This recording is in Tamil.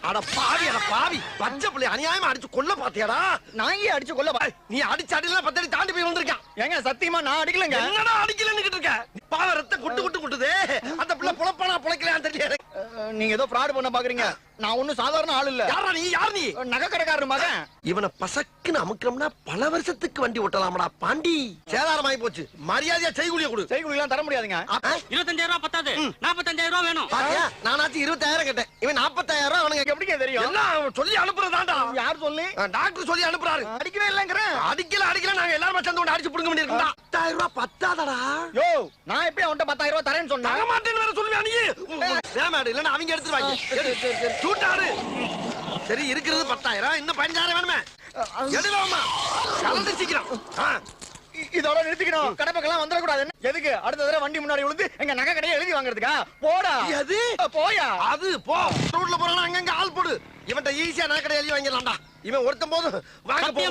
அட பாவி பச்சை புள்ளை அநியாயமா அடிச்சு கொல்ல பாத்தியாடா? நான் ஏன் அடிச்சு கொல்ல நீ அடிச்சு அடிலாம் 10 அடி தாண்டி போய் வந்திருக்கான். ஏங்க சத்தியமா நான் அடிக்கலங்க. என்னடா அடிக்கலன்னு இருக்க? பாவ ரத்த குட்டுதே. அந்த பிள்ளை புலப்பானா புளைக்கலையான்னு தெரியல. நீங்க ஏதோ ஃப்ராட் பண்ண பாக்குறீங்க. நான் ஒண்ணும் சாதாரண ஆள் இல்ல. யார் நீ? நகை கடைக்காரர் மகன். இவனை பசக்குன்னு அமுக்கணும்னா பல வருஷத்துக்கு வண்டி ஓட்டலாமடா பாண்டி. சேதாரமாயி போச்சு. மரியாதையா செய்கூலிய கொடு. செய்கூலிலாம் தர முடியாதுங்க. 25,000 ரூபாய் பத்தாது. 45,000 ரூபாய் வேணும். பாத்தியா? நானாச்சு 20,000 கேட்டேன். இவன் 40,000 ரூபாய் அவனுக்கு எப்படிங்க தெரியும்? எல்லாம் சொல்லி அனுப்புறதாண்டா. யார் சொல்லி? டாக்டர் சொல்லி அனுப்புறாரு. அடிக்கவே இல்லங்கறேன். அடிக்கல நாங்க எல்லாரும் சேர்ந்து கொண்டு அடிச்சு புடுங்க வேண்டியிருக்குடா. 10,000 ரூபாய் பத்தாதடா. யோ நான் எப்படி அவன்கிட்ட 10,000 ரூபாய் தரேன்னு சொன்னா? தர மாட்டேன்னு வேற சொல்லுவியா நீ? வேமாடு இல்லன்னா அவங்க எடுத்துருவாங்க. சூட்டாரு. சரி இருக்கிறது 10,000. இன்னும் 15,000 வேணுமே. எடுவாமா. கலந்து சீக்கிரம். இதோட நிறுத்திக்கணும். கடை பக்கம் வந்துட கூடாது. எதுக்கு? அடுத்த தடவை வண்டி முன்னாடி விழுந்து எங்க நகை கடையை எழுதி வாங்குறதுக்கா? போடா. எது? போயா. அது போ. ரோட்ல போறானா அங்கங்க ஆள் போடு. இவன்ட்ட ஈஸியா நகை கடை எழுதி வாங்கிடலாம்டா. இவன் ஒருத்தன் போதும் வாங்க போ.